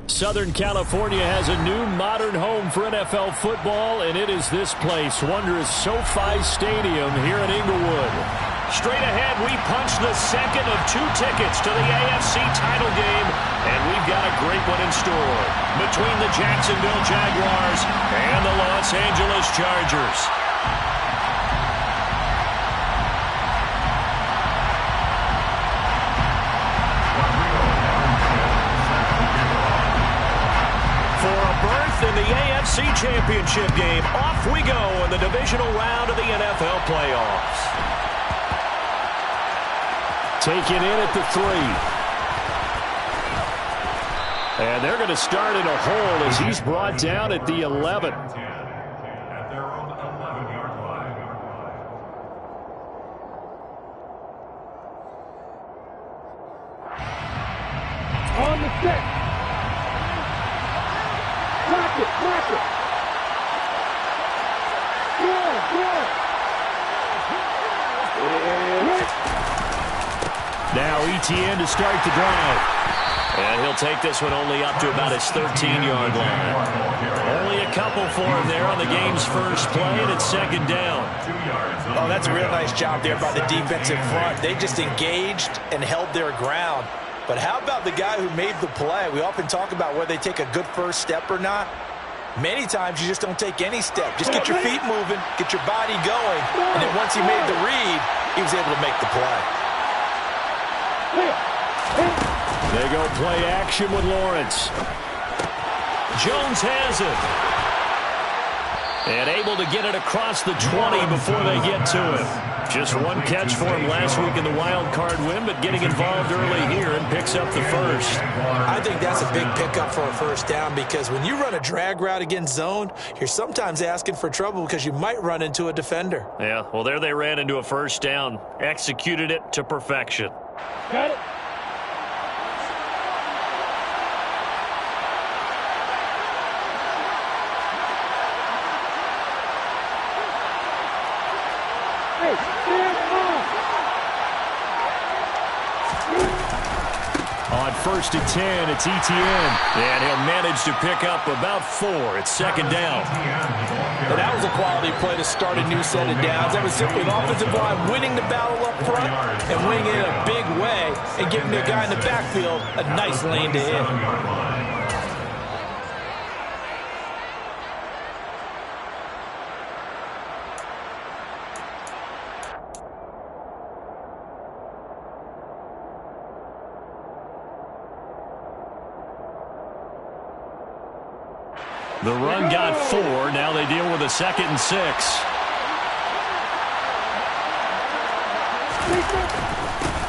Southern California has a new modern home for NFL football, and it is this place, wondrous SoFi Stadium here in Inglewood. Straight ahead, we punch the second of 2 tickets to the AFC title game, and we've got a great one in store between the Jacksonville Jaguars and the Los Angeles Chargers. In the AFC Championship game, off we go in the divisional round of the NFL playoffs. Taken in at the 3. And they're going to start in a hole as he's brought down at the 11. On the 6. Block it. Now ETN to start the drive. And he'll take this one only up to about his 13-yard line. Only a couple for him there on the game's first play, and it's second down. Oh, that's a real nice job there by the defensive front. They just engaged and held their ground. But how about the guy who made the play? We often talk about whether they take a good first step or not. Many times you just don't take any step. Just get your feet moving, get your body going, and then once he made the read, he was able to make the play. They go play action with Lawrence. Jones has it. And able to get it across the 20 before they get to him. Just one catch for him last week in the wild card win, but getting involved early here and picks up the first. I think that's a big pickup for a first down because when you run a drag route against zone, you're sometimes asking for trouble because you might run into a defender. Yeah, well, there they ran into a first down. Executed it to perfection. Got it. On 1st and 10, it's ETN. And he'll manage to pick up about 4. It's second down. And that was a quality play to start a new set of downs. That was simply an offensive line winning the battle up front and winning it in a big way and giving the guy in the backfield a nice lane to hit. The run got 4. Now they deal with a 2nd and 6.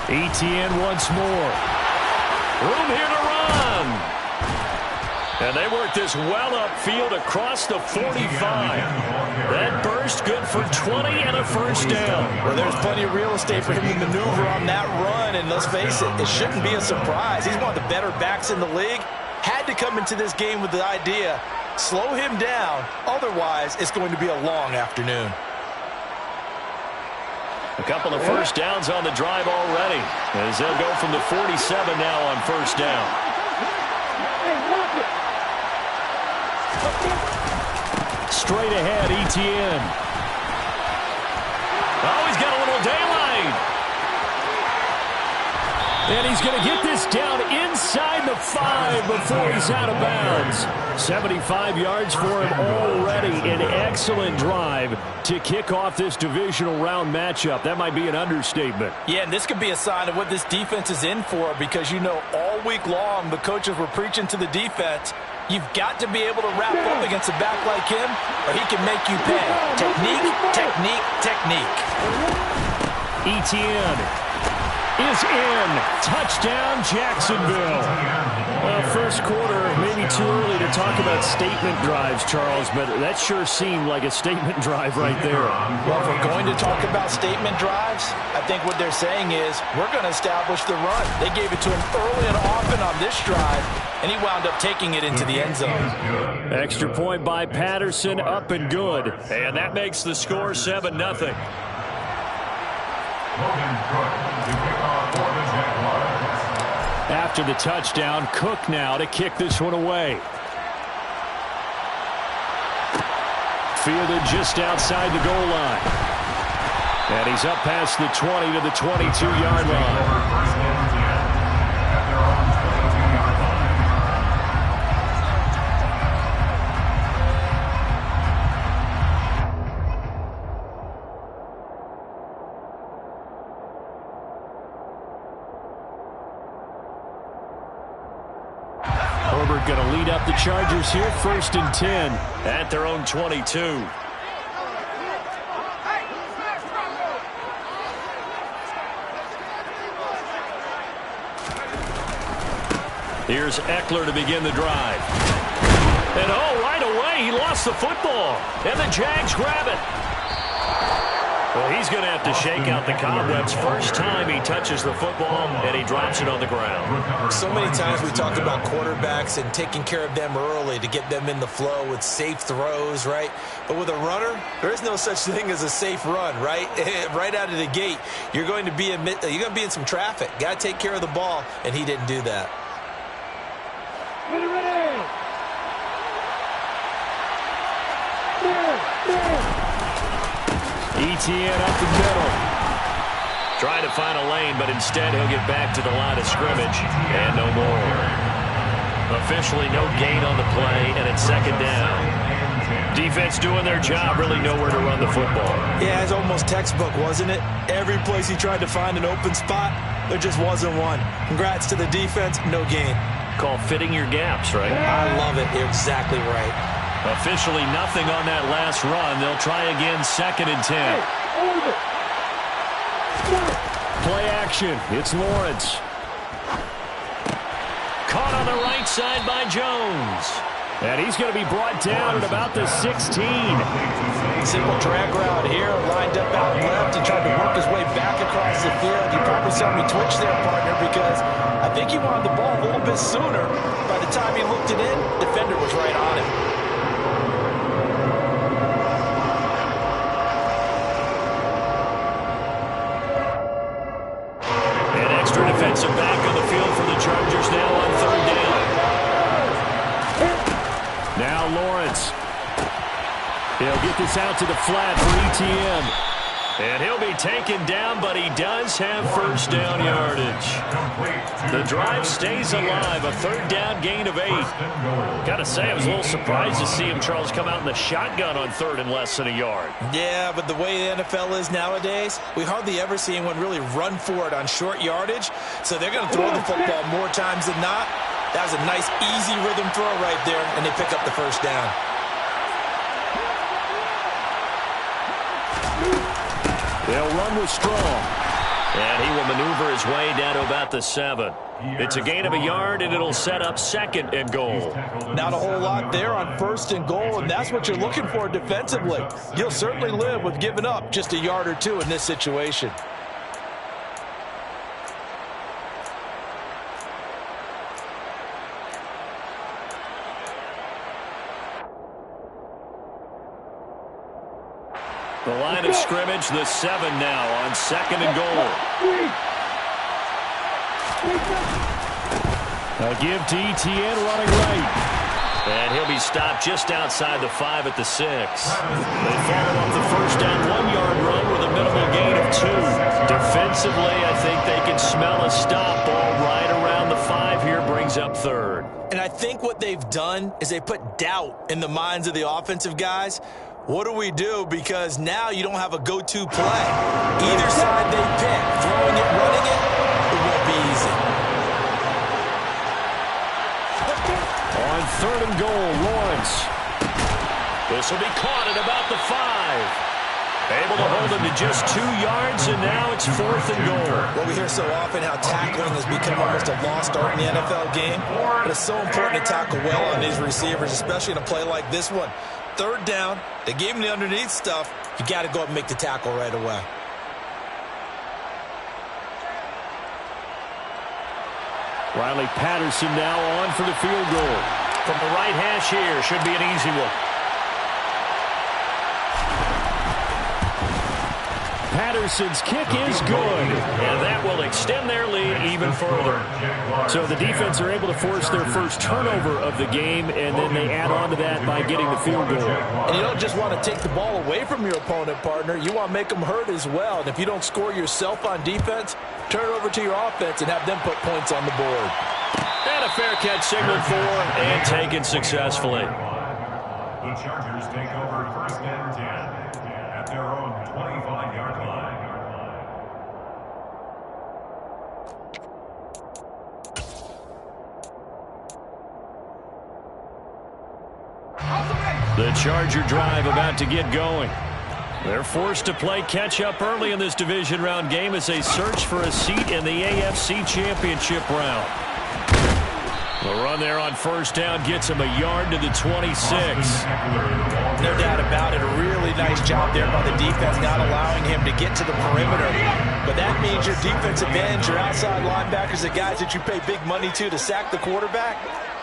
ETN once more. Room here to run. And they work this well upfield across the 45. That burst good for 20 and a first down. Well, there's plenty of real estate for him to maneuver on that run. And let's face it, it shouldn't be a surprise. He's one of the better backs in the league. Had to come into this game with the idea, slow him down. Otherwise, it's going to be a long afternoon. A couple of first downs on the drive already, as they'll go from the 47 now on first down. Straight ahead, ETN. Oh, he's got a little daylight. And he's going to get this down inside the 5 before he's out of bounds. 75 yards for him already. An excellent drive to kick off this divisional round matchup. That might be an understatement. Yeah, and this could be a sign of what this defense is in for because, you know, all week long the coaches were preaching to the defense, you've got to be able to wrap up against a back like him or he can make you pay. Technique, technique, technique. ETN is in. Touchdown, Jacksonville. Well, first quarter, maybe too early to talk about statement drives, Charles, but that sure seemed like a statement drive right there. Well, if we're going to talk about statement drives, I think what they're saying is we're going to establish the run. They gave it to him early and often on this drive, and he wound up taking it into the end zone. Extra point by Patterson, up and good. And that makes the score 7-0. after the touchdown. Cook now to kick this one away. Fielded just outside the goal line. And he's up past the 20 to the 22-yard line. Herbert going to lead up the Chargers here, 1st and 10 at their own 22. Here's Eckler to begin the drive. And right away, he lost the football. And the Jags grab it. Well, he's going to have to shake out the cobwebs first time he touches the football, and he drops it on the ground. So many times we talk about quarterbacks and taking care of them early to get them in the flow with safe throws, right? But with a runner, there is no such thing as a safe run, right? Right out of the gate, you're going to be in some traffic. Got to take care of the ball, and he didn't do that. Etienne up the middle. Trying to find a lane, but instead he'll get back to the line of scrimmage. And no more. Officially no gain on the play, and it's 2nd down. Defense doing their job, really nowhere to run the football. Yeah, it's almost textbook, wasn't it? Every place he tried to find an open spot, there just wasn't one. Congrats to the defense, no gain. Called fitting your gaps, right? I love it. You're exactly right. Officially nothing on that last run. They'll try again, 2nd and 10. Play action. It's Lawrence. Caught on the right side by Jones. And he's going to be brought down at about the 16. Simple drag route here. Lined up out left and tried to work his way back across the field. You probably saw me twitch there, partner, because I think he wanted the ball a little bit sooner. By the time he looked it in, defender was right on him. Defensive back on the field for the Chargers now on 3rd down. Now Lawrence. He'll get this out to the flat for Etienne. And he'll be taken down, but he does have 1st down yardage. The drive stays alive, a 3rd down gain of 8. Got to say, I was a little surprised to see him, Charles, come out in the shotgun on 3rd and less than a yard. Yeah, but the way the NFL is nowadays, we hardly ever see anyone really run for it on short yardage. So they're going to throw the football more times than not. That was a nice, easy rhythm throw right there, and they pick up the 1st down. They'll run with Strong. And he will maneuver his way down to about the 7. It's a gain of a yard, and it'll set up 2nd and goal. Not a whole lot there on 1st and goal, and that's what you're looking for defensively. You'll certainly live with giving up just a yard or 2 in this situation. The line of scrimmage, the 7 now on 2nd and goal. A give to Etienne running right. And he'll be stopped just outside the 5 at the 6. They follow up the 1st down 1-yard run with a minimal gain of 2. Defensively, I think they can smell a stop ball right around the 5 here, brings up 3rd. And I think what they've done is they put doubt in the minds of the offensive guys. What do we do? Because now you don't have a go-to play. Either side they pick, throwing it, running it, it won't be easy. On 3rd and goal, Lawrence. This will be caught at about the 5. Able to hold him to just 2 yards, and now it's 4th and goal. Well, we hear so often how tackling has become almost a lost art in the NFL game. But it's so important to tackle well on these receivers, especially in a play like this one. 3rd down, they gave him the underneath stuff. You got to go up and make the tackle right away. Riley Patterson now on for the field goal. From the right hash here, should be an easy one. Patterson's kick is good, and that will extend their lead even further. So the defense are able to force their first turnover of the game, and then they add on to that by getting the field goal. And you don't just want to take the ball away from your opponent, partner. You want to make them hurt as well. And if you don't score yourself on defense, turn it over to your offense and have them put points on the board. And a fair catch signaled for and taken successfully. The Chargers take over first and 10 at their own 25-yard line. The Charger drive about to get going. They're forced to play catch-up early in this division round game as they search for a seat in the AFC Championship round. The run there on first down gets him a yard to the 26. No doubt about it. A really nice job there by the defense, not allowing him to get to the perimeter. But that means your defensive ends, your outside linebackers, the guys that you pay big money to sack the quarterback,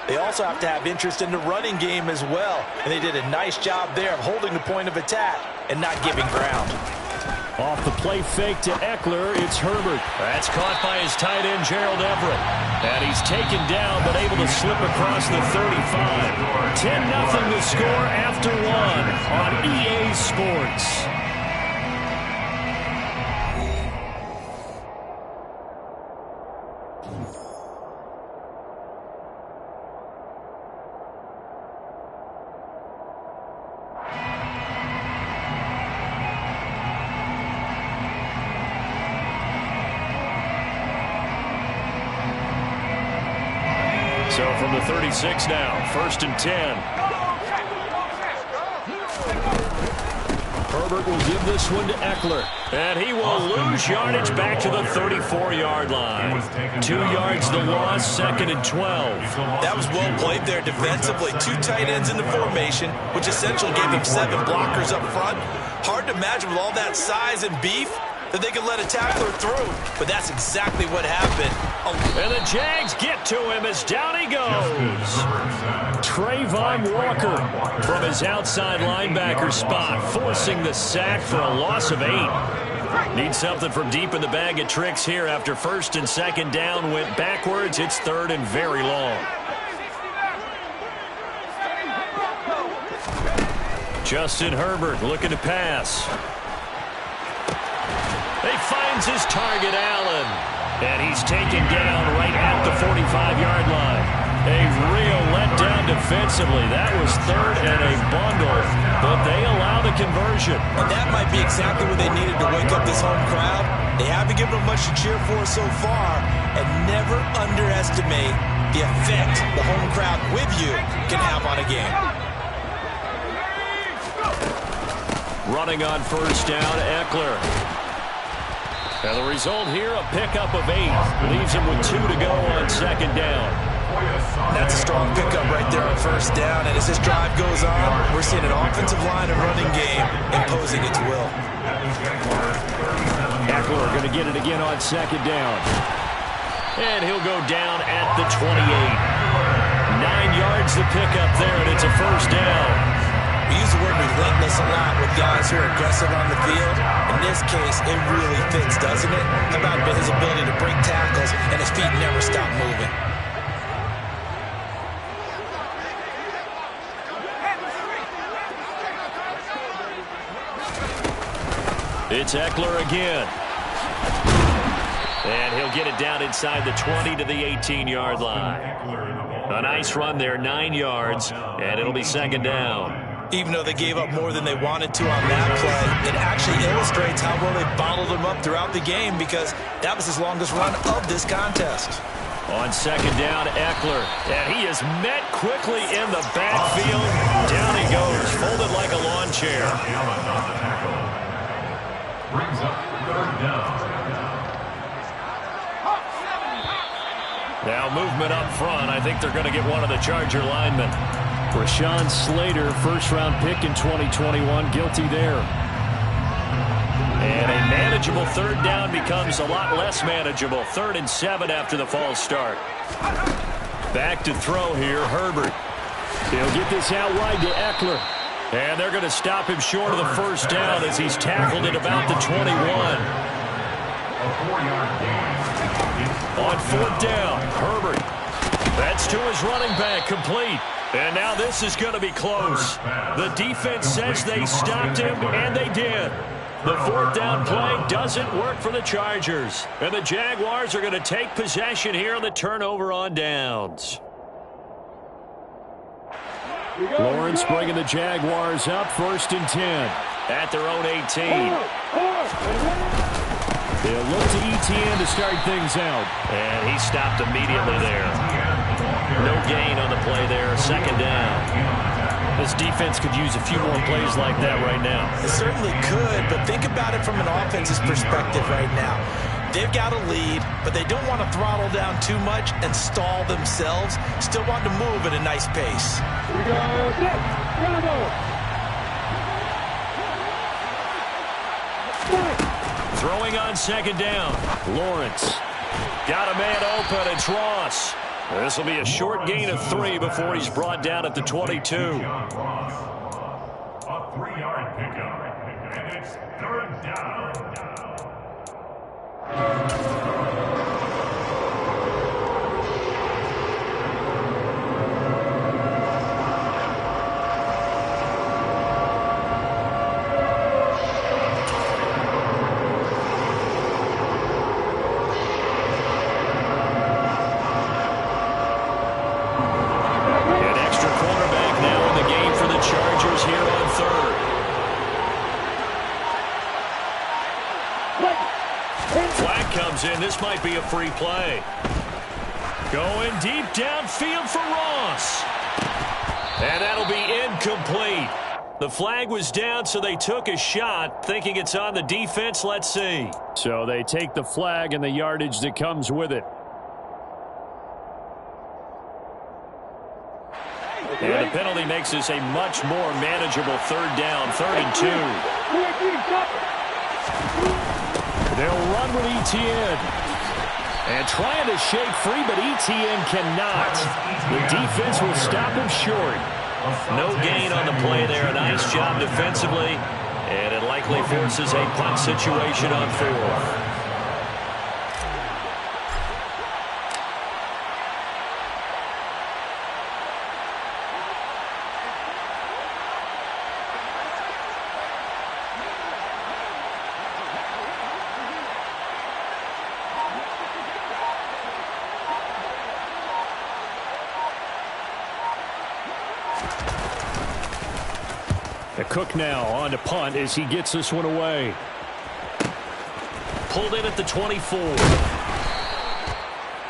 they also have to have interest in the running game as well. And they did a nice job there of holding the point of attack and not giving ground. Off the play fake to Eckler, it's Herbert. That's caught by his tight end, Gerald Everett. And he's taken down, but able to slip across the 35. 10-0 the score after one on EA Sports. So from the 36 now, first and 10. Herbert will give this one to Eckler. And he will lose yardage back to the 34-yard line. 2 yards the loss, second and 12. That was well played there defensively. 2 tight ends in the formation, which essentially gave them 7 blockers up front. Hard to imagine with all that size and beef that they could let a tackler through, but that's exactly what happened. And the Jags get to him as down he goes. Trayvon Walker from his outside linebacker spot, forcing the sack for a loss of 8. Need something from deep in the bag of tricks here after first and second down went backwards. It's third and very long. Justin Herbert looking to pass. He finds his target, Allen. And he's taken down right at the 45-yard line. A real letdown defensively. That was third and a bundle, but they allow the conversion. And that might be exactly what they needed to wake up this home crowd. They haven't given them much to cheer for so far, and never underestimate the effect the home crowd with you can have on a game. Running on first down, Eckler. And the result here, a pickup of 8. Leaves him with 2 to go on second down. That's a strong pickup right there on first down. And as this drive goes on, we're seeing an offensive line and running game imposing its will. Eckler going to get it again on second down. And he'll go down at the 28. 9 yards the pickup there, and it's a first down. We use the word relentless a lot with guys who are aggressive on the field. In this case, it really fits, doesn't it? How about his ability to break tackles and his feet never stop moving? It's Eckler again. And he'll get it down inside the 20 to the 18-yard line. A nice run there, 9 yards, and it'll be second down. Even though they gave up more than they wanted to on that play, it actually illustrates how well they bottled them up throughout the game because that was his longest run of this contest. On second down, Eckler. And he is met quickly in the backfield. Down he goes, folded like a lawn chair. Brings up third down. Now movement up front. I think they're going to get one of the Charger linemen. Rashawn Slater, first-round pick in 2021, guilty there. And a manageable third down becomes a lot less manageable. 3rd and 7 after the false start. Back to throw here, Herbert. He'll get this out wide to Eckler. And they're going to stop him short of the first down as he's tackled at about the 21. On 4th down, Herbert. That's to his running back, complete. And now this is going to be close. The defense says they stopped him, and they did. The 4th down play doesn't work for the Chargers. And the Jaguars are going to take possession here on the turnover on downs. Lawrence bringing the Jaguars up, 1st and 10 at their own 18. They'll look to ETN to start things out. And he stopped immediately there. No gain on the play there, 2nd down. This defense could use a few more plays like that right now. It certainly could, but think about it from an offense's perspective right now. They've got a lead, but they don't want to throttle down too much and stall themselves. Still want to move at a nice pace. Throwing on 2nd down. Lawrence. Got a man open. It's Ross. This will be a short gain of 3 before he's brought down at the 22. A 3-yard pickup, and it's 3rd down. In. This might be a free play. Going deep downfield for Ross. And that'll be incomplete. The flag was down, so they took a shot, thinking it's on the defense. Let's see. So they take the flag and the yardage that comes with it. And the penalty makes this a much more manageable 3rd down, 3rd and 2. They'll run with ETN. And trying to shake free, but ETN cannot. The defense will stop him short. No gain on the play there. A nice job defensively. And it likely forces a punt situation on 4th. Cook now on to punt as he gets this one away. Pulled in at the 24.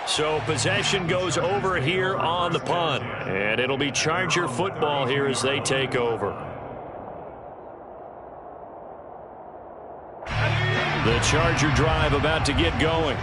So possession goes over here on the punt. And it'll be Charger football here as they take over. The Charger drive about to get going.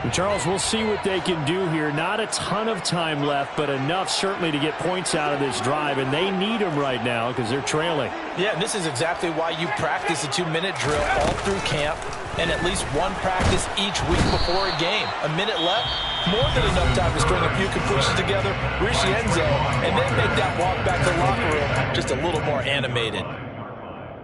And Charles, we'll see what they can do here. Not a ton of time left, but enough certainly to get points out of this drive, and they need them right now because they're trailing. Yeah, and this is exactly why you practice a 2-minute drill all through camp and at least one practice each week before a game. A minute left, more than enough time to string a few completions together, reach the end zone, and then make that walk back to the locker room just a little more animated.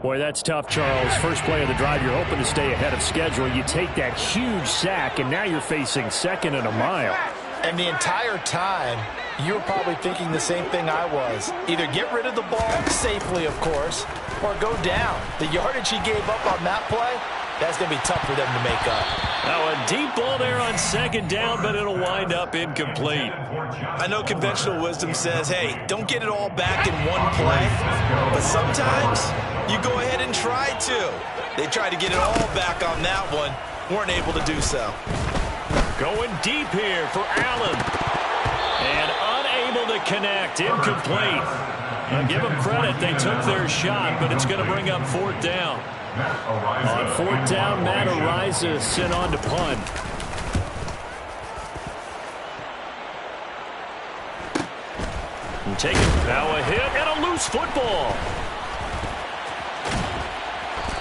Boy, that's tough, Charles. First play of the drive, you're hoping to stay ahead of schedule. You take that huge sack, and now you're facing 2nd and a mile. And the entire time, you were probably thinking the same thing I was. Either get rid of the ball safely, of course, or go down. The yardage he gave up on that play, that's going to be tough for them to make up. Now a deep ball there on 2nd down, but it'll wind up incomplete. I know conventional wisdom says, hey, don't get it all back in one play. But sometimes you go ahead and try to. They tried to get it all back on that one. Weren't able to do so. Going deep here for Allen. And unable to connect. Incomplete. Now give them credit. They took their shot, but it's going to bring up 4th down. On 4th down, Matt Araiza sent on to punt. And taking now a hit and a loose football.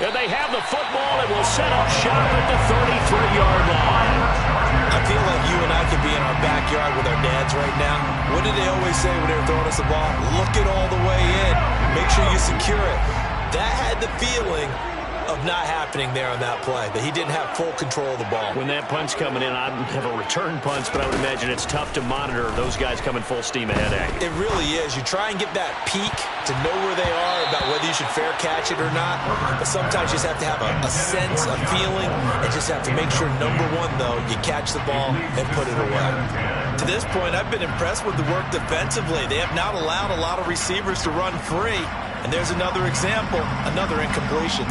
And they have the football and will set up shop at the 33-yard line. I feel like you and I could be in our backyard with our dads right now. What did they always say when they were throwing us the ball? Look it all the way in. make sure you secure it. That had the feeling of not happening there on that play, that he didn't have full control of the ball. When that punch coming in, I don't have a return punch, but I would imagine it's tough to monitor those guys coming full steam ahead at you. It really is. You try and get that peek to know where they are, about whether you should fair catch it or not, but sometimes you just have to have a sense, a feeling, and just have to make sure, number one, though, you catch the ball and put it away. To this point, I've been impressed with the work defensively. They have not allowed a lot of receivers to run free, and there's another example, another incompletion.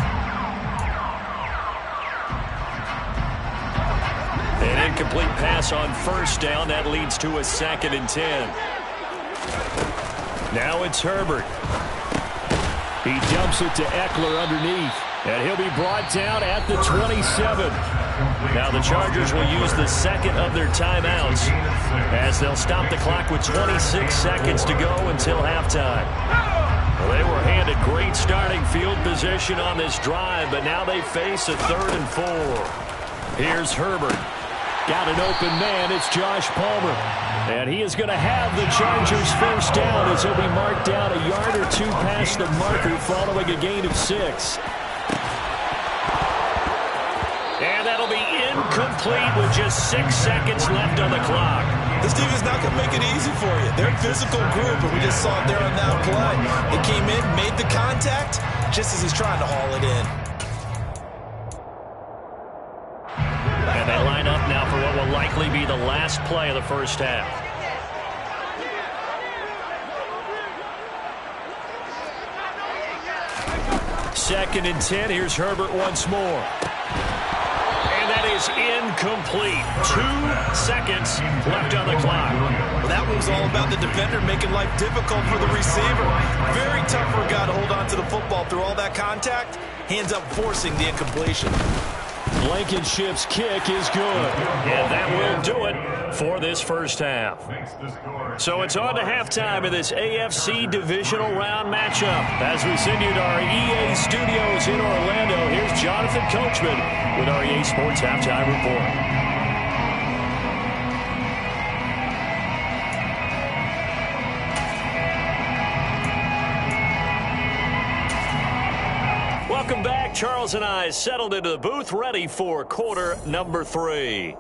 An incomplete pass on first down. That leads to a 2nd and 10. Now it's Herbert. He dumps it to Eckler underneath, and he'll be brought down at the 27. Now the Chargers will use the second of their timeouts as they'll stop the clock with 26 seconds to go until halftime. Well, they were handed great starting field position on this drive, but now they face a 3rd and 4. Here's Herbert. Got an open man. It's Josh Palmer. And he is going to have the Chargers first down as he'll be marked down a yard or two past the marker following a gain of 6. And that'll be incomplete with just 6 seconds left on the clock. This team is not going to make it easy for you. They're a physical group, and we just saw it there on that play. They came in, made the contact, just as he's trying to haul it in. And they line up now for what will likely be the last play of the first half. Second and 10. Here's Herbert once more. And that is incomplete. 2 seconds left on the clock. Well, that was all about the defender making life difficult for the receiver. Very tough for a guy to hold on to the football through all that contact. He ends up forcing the incompletion. Blankenship's kick is good. And that will do it for this first half. So it's on to halftime in this AFC divisional round matchup. As we send you to our EA studios in Orlando, here's Jonathan Coachman with our EA Sports Halftime Report. Welcome back. Charles and I settled into the booth, ready for quarter number 3.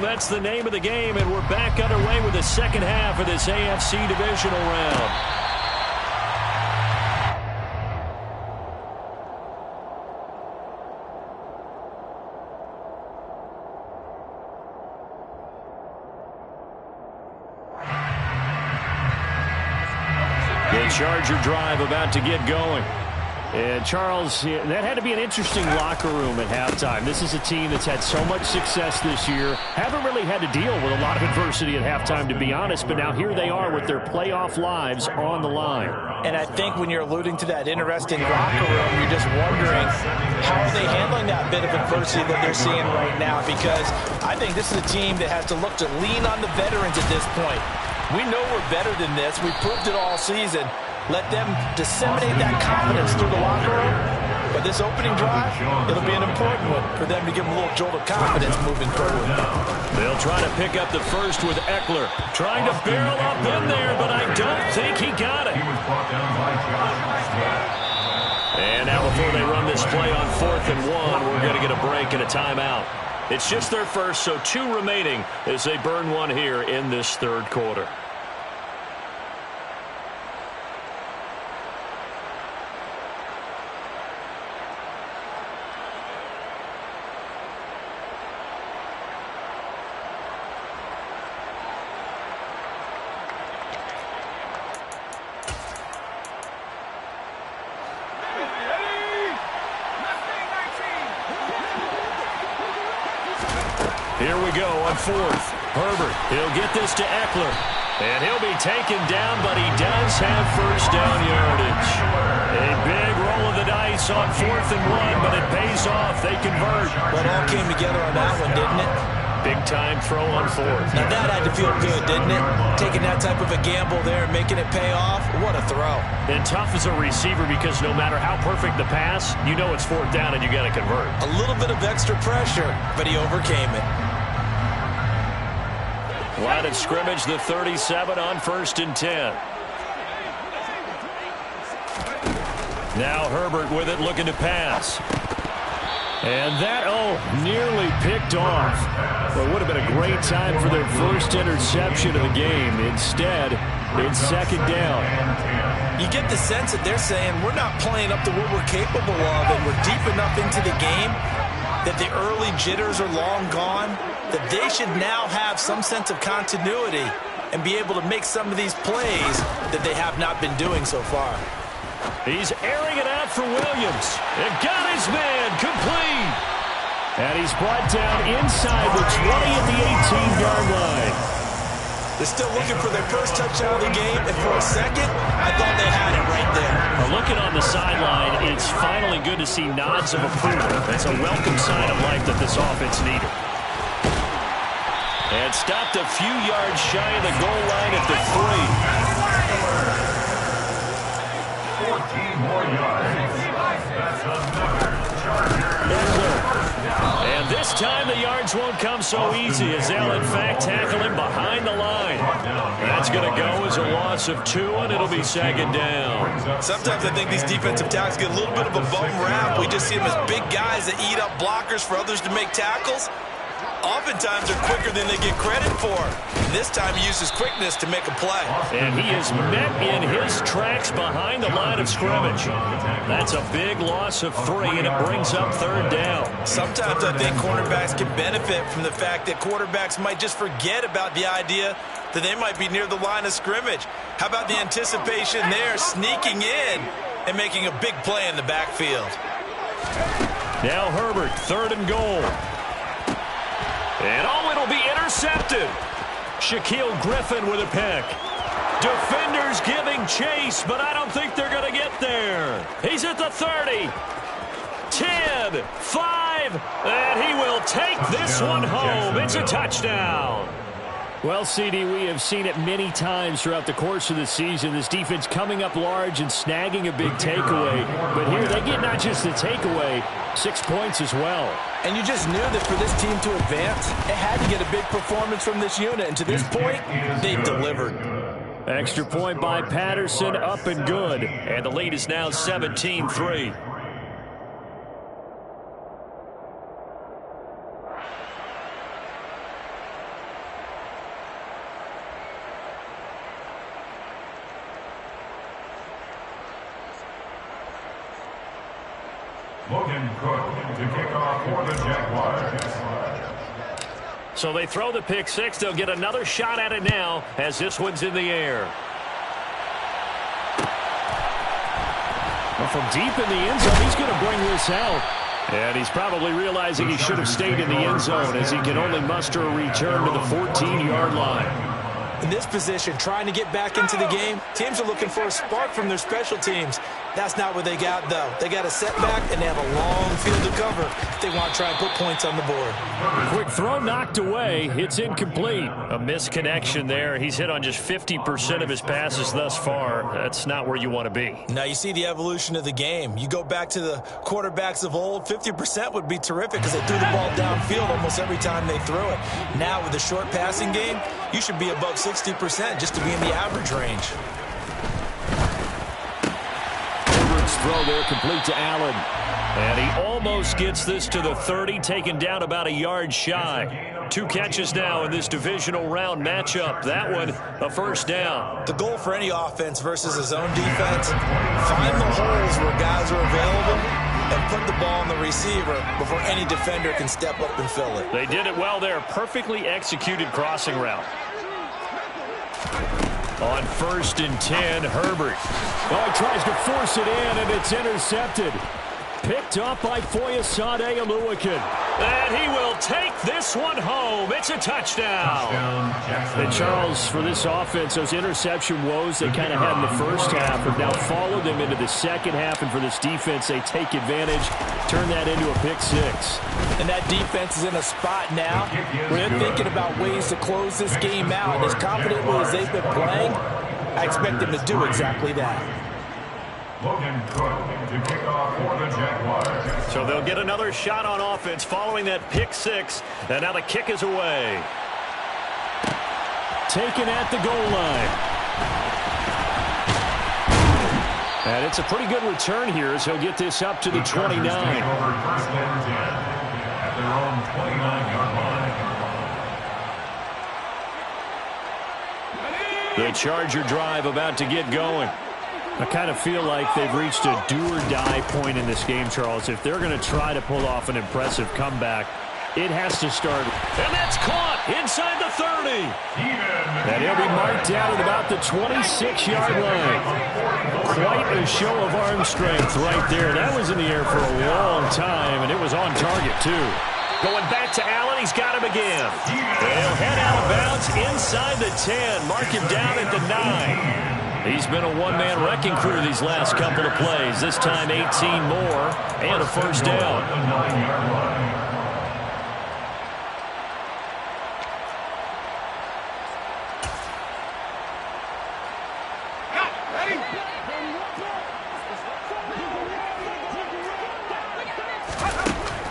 That's the name of the game, and we're back underway with the second half of this AFC divisional round. The Charger drive about to get going. And Charles, that had to be an interesting locker room at halftime. This is a team that's had so much success this year. Haven't really had to deal with a lot of adversity at halftime, to be honest. But now here they are with their playoff lives on the line. And I think when you're alluding to that interesting locker room, you're just wondering how are they handling that bit of adversity that they're seeing right now? Because I think this is a team that has to look to lean on the veterans at this point. We know we're better than this. We proved it all season. Let them disseminate that confidence through the locker room. But this opening drive, it'll be an important one for them to give them a little jolt of confidence moving forward. They'll try to pick up the first with Eckler. Trying to barrel up in there, but I don't think he got it. And now before they run this play on 4th and 1, we're going to get a break and a timeout. It's just their first, so 2 remaining as they burn one here in this third quarter. Here we go on 4th. Herbert, he'll get this to Eckler. And he'll be taken down, but he does have first down yardage. A big roll of the dice space on 4th and 1, but it pays off. They convert. But it all came together on that one, didn't it? Big-time throw on 4th. Now that had to feel good, didn't it? Taking that type of a gamble there and making it pay off. What a throw. And tough as a receiver because no matter how perfect the pass, you know it's 4th down and you got to convert. A little bit of extra pressure, but he overcame it. Line of scrimmage, the 37 on 1st and 10. Now Herbert with it, looking to pass. And that, nearly picked off. Well, it would have been a great time for their first interception of the game. Instead, it's 2nd down. You get the sense that they're saying we're not playing up to what we're capable of, and we're deep enough into the game that the early jitters are long gone, that they should now have some sense of continuity and be able to make some of these plays that they have not been doing so far. He's airing it out for Williams. It got his man complete. And he's brought down inside the 20 at the 18-yard line. They're still looking for their first touchdown of the game, and for a second, I thought they had it right there. Well, looking on the sideline, it's finally good to see nods of approval. It's a welcome sign of life that this offense needed. And stopped a few yards shy of the goal line at the 3. 14 more yards. That's another Charger. And this time the yards won't come so easy as they'll in fact tackle him behind the line. That's going to go as a loss of 2, and it'll be 2nd down. Sometimes I think these defensive tackles get a little bit of a bum rap. We just see them as big guys that eat up blockers for others to make tackles. Oftentimes they're quicker than they get credit for. This time he uses quickness to make a play. And he is met in his tracks behind the line of scrimmage. That's a big loss of 3, and it brings up 3rd down. Sometimes I think cornerbacks can benefit from the fact that quarterbacks might just forget about the idea that they might be near the line of scrimmage. How about the anticipation there, sneaking in and making a big play in the backfield? Now Herbert, 3rd and goal. And it'll be intercepted. Shaquill Griffin with a pick. Defenders giving chase, but I don't think they're going to get there. He's at the 30. 10, 5, and he will take this one home. It's a touchdown. Well, CD, we have seen it many times throughout the course of the season. This defense coming up large and snagging a big takeaway. But here they get not just the takeaway, 6 points as well. And you just knew that for this team to advance, it had to get a big performance from this unit. And to this point, they've delivered. Extra point by Patterson, up and good. And the lead is now 17-3. Logan Cook to kick off for the Jaguars. So they throw the pick 6. They'll get another shot at it now as this one's in the air. Well, from deep in the end zone, he's going to bring this out. And he's probably realizing he should have stayed in the end zone as he can only muster a return to the 14-yard line. In this position, trying to get back into the game, teams are looking for a spark from their special teams. That's not what they got, though. They got a setback, and they have a long field to cover if they want to try and put points on the board. Quick throw knocked away. It's incomplete. A misconnection there. He's hit on just 50% of his passes thus far. That's not where you want to be. Now, you see the evolution of the game. You go back to the quarterbacks of old, 50% would be terrific because they threw the ball downfield almost every time they threw it. Now, with the short passing game, you should be above 60% just to be in the average range. Throw there complete to Allen. And he almost gets this to the 30, taken down about a yard shy. 2 catches now in this divisional round matchup. That one, a first down. The goal for any offense versus a zone defense, find the holes where guys are available and put the ball on the receiver before any defender can step up and fill it. They did it well there. Perfectly executed crossing route. On 1st and 10, Herbert. Oh, he tries to force it in, and it's intercepted. Picked up by Foyesade Oluwakin. And he will take this one home. It's a touchdown. And Charles, for this offense, those interception woes they kind of had in the first half have now followed them into the second half. And for this defense, they take advantage, turn that into a pick six. And that defense is in a spot now where they're thinking about ways to close this game out. And as confidently as they've been playing, I expect them to do exactly that. Logan Cook to kick off for the Jaguars. So they'll get another shot on offense following that pick six. And now the kick is away. Taken at the goal line. And it's a pretty good return here as he'll get this up to the 29. Over first and 10 at their own 29-yard line. The Charger drive about to get going. I kind of feel like they've reached a do-or-die point in this game, Charles. If they're going to try to pull off an impressive comeback, it has to start. And that's caught inside the 30. And he'll be marked down at about the 26-yard line. Quite a show of arm strength right there. That was in the air for a long time, and it was on target, too. Going back to Allen, he's got him again. They'll head out of bounds inside the 10. Mark him down at the 9. He's been a one-man wrecking crew these last couple of plays. This time 18 more and a first down.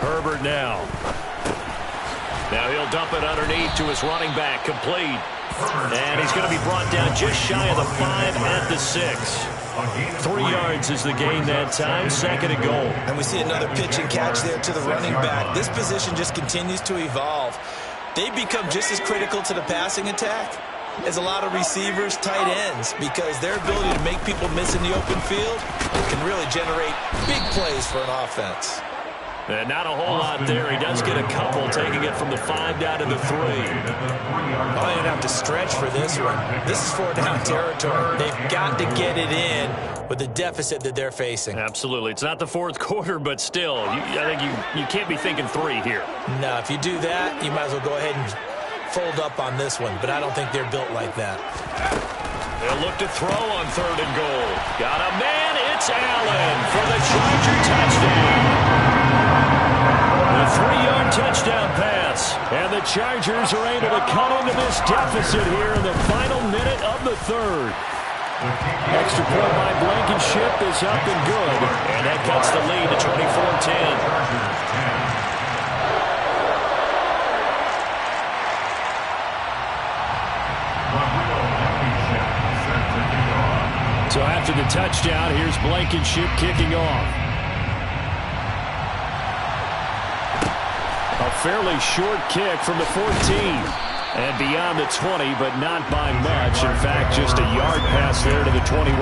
Herbert now. Now he'll dump it underneath to his running back, complete. And he's going to be brought down just shy of the 5 at the 6. 3 yards is the gain that time, second and goal. And we see another pitch and catch there to the running back. This position just continues to evolve. They become just as critical to the passing attack as a lot of receivers, tight ends, because their ability to make people miss in the open field can really generate big plays for an offense. And not a whole lot there. He does get a couple, taking it from the 5 down to the 3. I didn't have to stretch for this one. This is 4-down territory. They've got to get it in with the deficit that they're facing. Absolutely. It's not the fourth quarter, but still, I think you can't be thinking 3 here. No, if you do that, you might as well go ahead and fold up on this one, but I don't think they're built like that. They'll look to throw on 3rd and goal. Got a man. It's Allen for the Charger touchdown. A 3-yard touchdown pass. And the Chargers are able to cut into this deficit here in the final minute of the 3rd. Extra point by Blankenship is up and good. And that cuts the lead to 24-10. So after the touchdown, here's Blankenship kicking off. A fairly short kick from the 14. And beyond the 20, but not by much. In fact, just a yard pass there to the 21.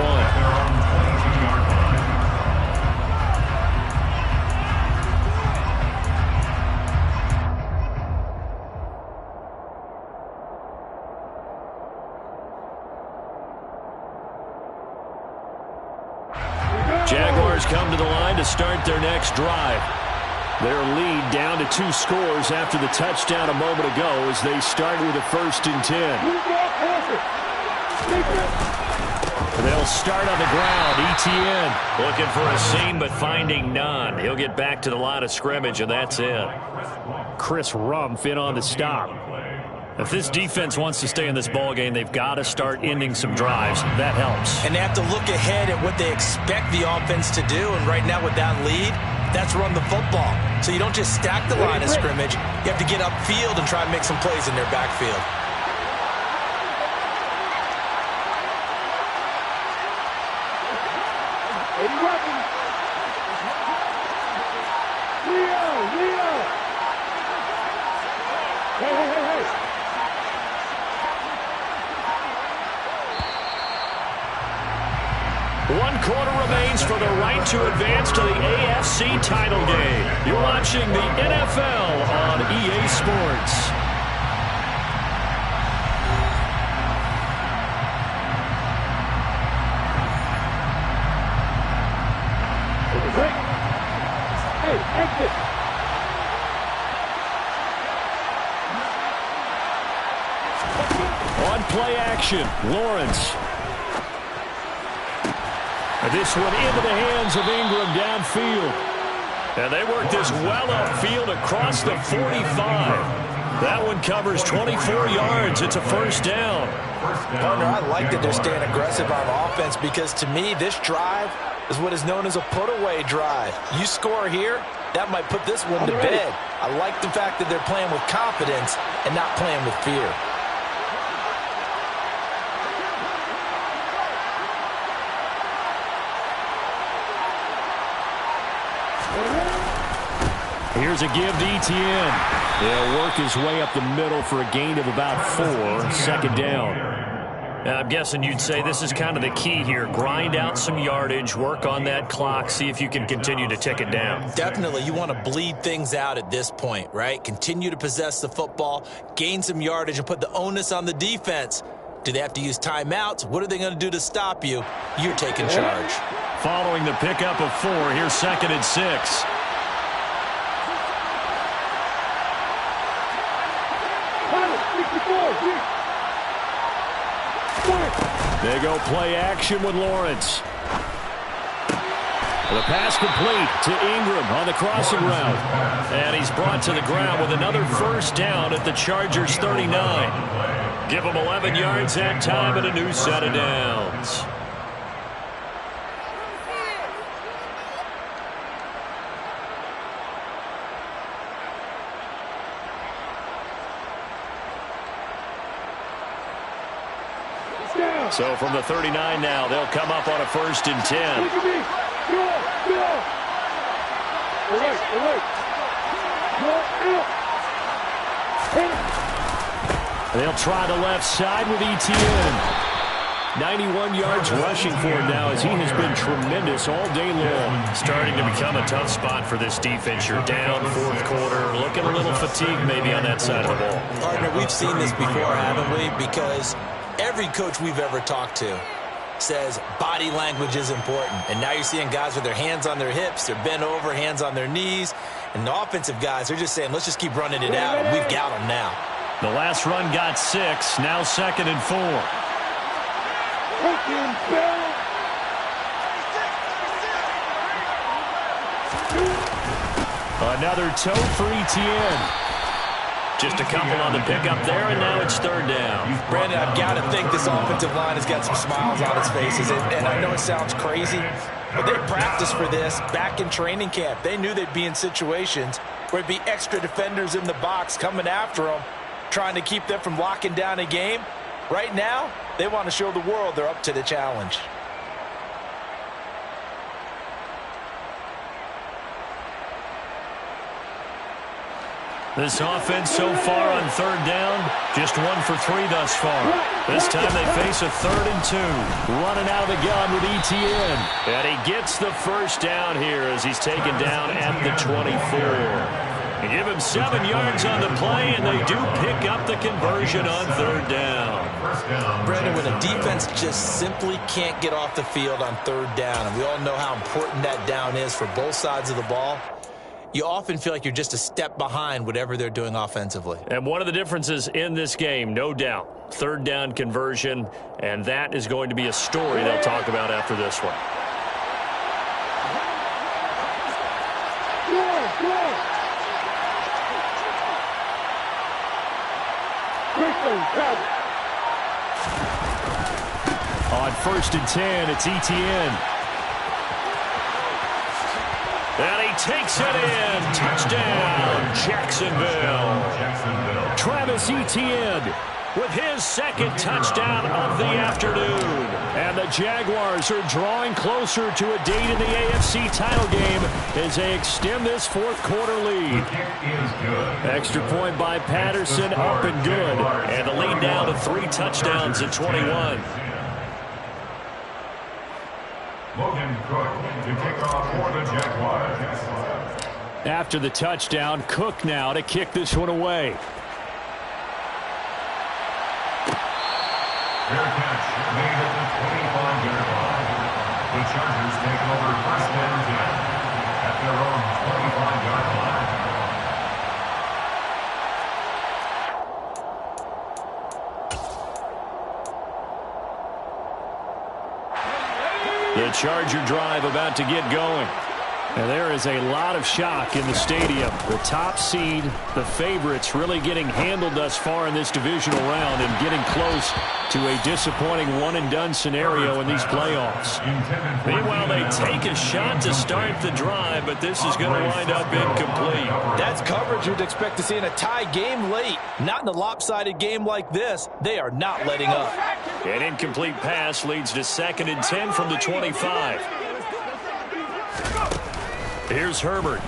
Jaguars come to the line to start their next drive. Their lead down to 2 scores after the touchdown a moment ago as they start with a 1st and 10. They'll start on the ground. Etienne looking for a seam but finding none. He'll get back to the line of scrimmage, and that's it. Chris Rumph in on the stop. If this defense wants to stay in this ballgame, they've got to start ending some drives. That helps. And they have to look ahead at what they expect the offense to do. And right now with that lead, that's run the football. So you don't just stack the line of scrimmage. You have to get upfield and try and make some plays in their backfield. One quarter remains for the right to advance to the AFC title game. You're watching the NFL on EA Sports. Exit. On play action, Lawrence. This one into the hands of Ingram downfield. And they work this well upfield across the 45. That one covers 24 yards. It's a first down. Partner, I like that they're staying aggressive on offense because to me, this drive is what is known as a put-away drive. You score here, that might put this one to bed. I like the fact that they're playing with confidence and not playing with fear. Here's a give to Etienne. He'll work his way up the middle for a gain of about 4. Second down. I'm guessing you'd say this is kind of the key here. Grind out some yardage, work on that clock, see if you can continue to tick it down. Definitely. You want to bleed things out at this point, right? Continue to possess the football, gain some yardage, and put the onus on the defense. Do they have to use timeouts? What are they going to do to stop you? You're taking charge. Following the pickup of 4, here's 2nd and 6. They go play action with Lawrence. The pass complete to Ingram on the crossing route. And he's brought to the ground with another first down at the Chargers 39. Give him 11 yards that time and a new set of downs. So from the 39 now, they'll come up on a 1st and 10. They'll try the left side with Etienne. 91 yards rushing for him now as he has been tremendous all day long. Starting to become a tough spot for this defense. You're down 4th quarter, looking a little fatigued maybe on that side of the ball. Partner, we've seen this before, haven't we? Because every coach we've ever talked to says body language is important. And now you're seeing guys with their hands on their hips, they're bent over, hands on their knees. And the offensive guys, they're just saying, let's just keep running it out. And we've got them now. The last run got 6, now 2nd and 4. Another toe for Etienne. Just a couple on the pickup there, and now it's 3rd down. Brandon, I've got to think this offensive line has got some smiles on its faces. And I know it sounds crazy, but they practiced for this back in training camp. They knew they'd be in situations where there'd be extra defenders in the box coming after them, trying to keep them from locking down a game. Right now, they want to show the world they're up to the challenge. This offense so far on 3rd down, just 1 for 3 thus far. This time they face a 3rd and 2. Running out of the gun with Etienne. And he gets the first down here as he's taken down at the 24. They give him 7 yards on the play, and they do pick up the conversion on 3rd down. Brandon, when a defense just simply can't get off the field on 3rd down, and we all know how important that down is for both sides of the ball, you often feel like you're just a step behind whatever they're doing offensively. And one of the differences in this game, no doubt, 3rd down conversion, and that is going to be a story they'll talk about after this one. On 1st and 10, it's Etienne. And he takes it in. Touchdown, Jacksonville. Travis Etienne with his 2nd touchdown of the afternoon. And the Jaguars are drawing closer to a date in the AFC title game as they extend this 4th quarter lead. Extra point by Patterson, up and good. And the lead now to 3 touchdowns at 21. Logan Cook to kick off for the Jaguars. After the touchdown, Cook now to kick this one away. Fair catch made at the 25-yard line. The Chargers take over 1st and 10 at their own 25-yard line. The Charger drive about to get going. And there is a lot of shock in the stadium. The top seed, the favorites, really getting handled thus far in this divisional round and getting close to a disappointing one-and-done scenario in these playoffs. Meanwhile, they take a shot to start the drive, but this is going to wind up incomplete. That's coverage you'd expect to see in a tie game late. Not in a lopsided game like this. They are not letting up. An incomplete pass leads to 2nd and 10 from the 25. Here's Herbert.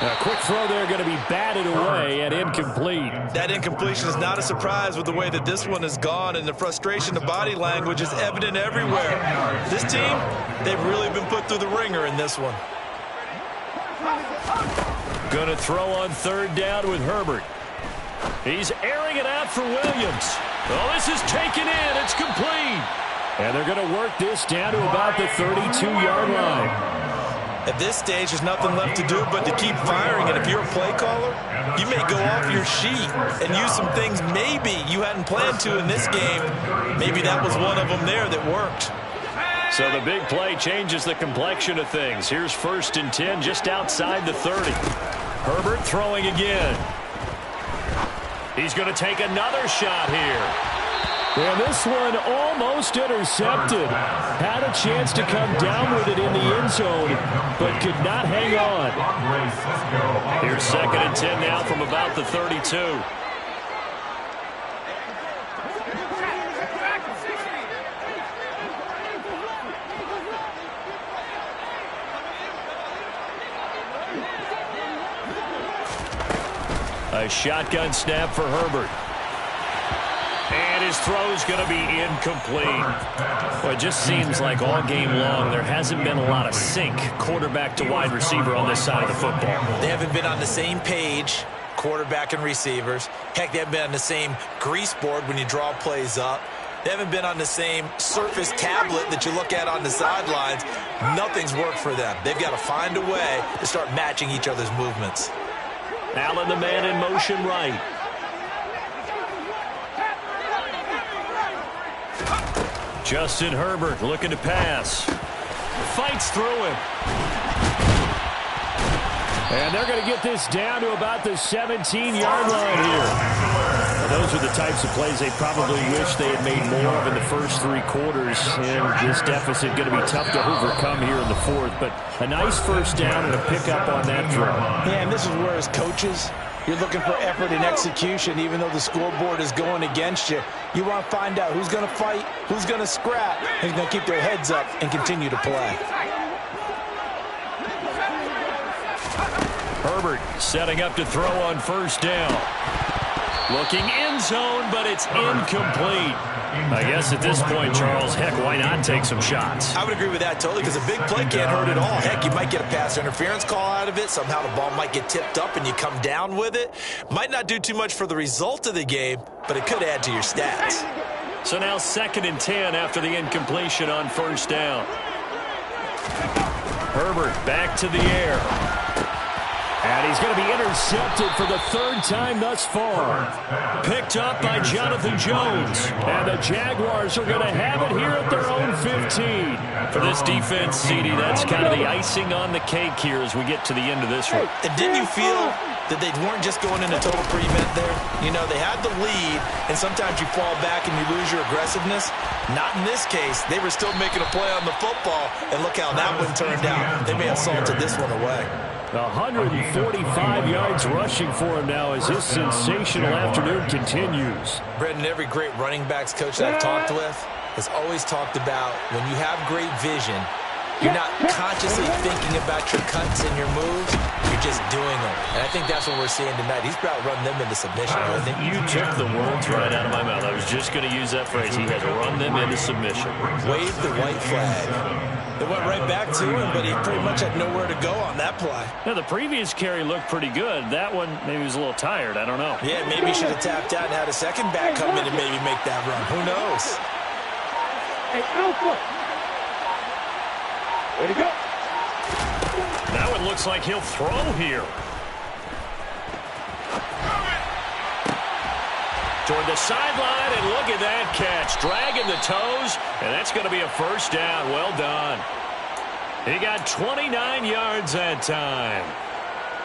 A quick throw there going to be batted away and incomplete. That incompletion is not a surprise with the way that this one has gone, and the frustration, the body language is evident everywhere. This team, they've really been put through the ringer in this one. Going to throw on 3rd down with Herbert. He's airing it out for Williams. Oh, this is taken in. It's complete. And they're going to work this down to about the 32-yard line. At this stage, there's nothing left to do but to keep firing. And if you're a play caller, you may go off your sheet and use some things maybe you hadn't planned to in this game. Maybe that was one of them there that worked. So the big play changes the complexion of things. Here's 1st and 10 just outside the 30. Herbert throwing again. He's going to take another shot here. And this one almost intercepted. Had a chance to come down with it in the end zone, but could not hang on. Here's 2nd and 10 now from about the 32. A shotgun snap for Herbert. And his throw's going to be incomplete. Well, it just seems like all game long there hasn't been a lot of sync quarterback to wide receiver on this side of the football. They haven't been on the same page, quarterback and receivers. Heck, they haven't been on the same grease board when you draw plays up. They haven't been on the same Surface tablet that you look at on the sidelines. Nothing's worked for them. They've got to find a way to start matching each other's movements. Allen, the man in motion right. Justin Herbert looking to pass. Fights through him. And they're going to get this down to about the 17-yard line here. Those are the types of plays they probably wish they had made more of in the first 3 quarters. And this deficit going to be tough to overcome here in the 4th. But a nice first down and a pickup on that throw. Yeah, and this is where as coaches, you're looking for effort and execution, even though the scoreboard is going against you. You want to find out who's going to fight, who's going to scrap, who's going to keep their heads up and continue to play. Herbert setting up to throw on 1st down. Looking end zone, but it's incomplete. I guess at this point, Charles, heck, why not take some shots? I would agree with that totally, because a big play can't hurt at all. Heck, you might get a pass interference call out of it. Somehow the ball might get tipped up and you come down with it. Might not do too much for the result of the game, but it could add to your stats. So now 2nd and 10 after the incompletion on 1st down. Herbert back to the air. And he's going to be intercepted for the 3rd time thus far. Picked up by Jonathan Jones. And the Jaguars are going to have it here at their own 15. For this defense, CD, that's kind of the icing on the cake here as we get to the end of this one. And didn't you feel that they weren't just going into total prevent there? You know, they had the lead, and sometimes you fall back and you lose your aggressiveness. Not in this case. They were still making a play on the football, and look how that one turned out. They may have salted this one away. 145 yards rushing for him now as his sensational afternoon continues. Brendan, every great running backs coach that I've talked with has always talked about when you have great vision, you're not consciously thinking about your cuts and your moves. You're just doing them. And I think that's what we're seeing tonight. He's about run them into submission. I think you took the words right out of my mouth. I was just going to use that phrase. He has run them into submission. Wave the white flag. It went right back to him, but he pretty much had nowhere to go on that play. Yeah, the previous carry looked pretty good. That one, maybe he was a little tired. I don't know. Yeah, maybe he should have tapped out and had a second back come in and maybe make that run. Who knows? Hey, Alpha! Way to go! looks like he'll throw here. Toward the sideline, and look at that catch. Dragging the toes, and that's going to be a first down. Well done. He got 29 yards that time.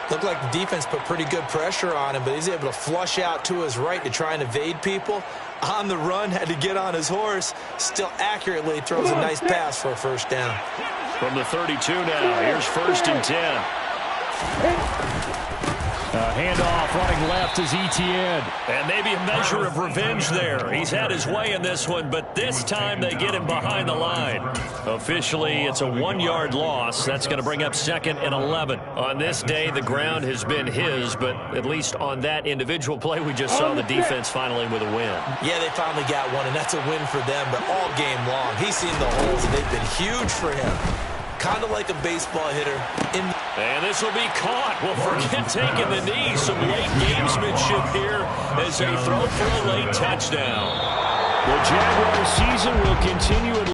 Looked like the defense put pretty good pressure on him, but he's able to flush out to his right to try and evade people. On the run, had to get on his horse. Still accurately throws a nice pass for a first down. From the 32 now, here's 1st and 10. Handoff running left is Etienne. And maybe a measure of revenge there. He's had his way in this one, but this time they get him behind the line. Officially, it's a 1-yard loss. That's going to bring up 2nd and 11. On this day, the ground has been his, but at least on that individual play, we just saw the defense finally with a win. Yeah, they finally got one, and that's a win for them, but all game long, he's seen the holes, and they've been huge for him. Kind of like a baseball hitter. And this will be caught. Well, forget taking the knee. Some late gamesmanship here as they throw for a late touchdown. The Jaguars season will continue.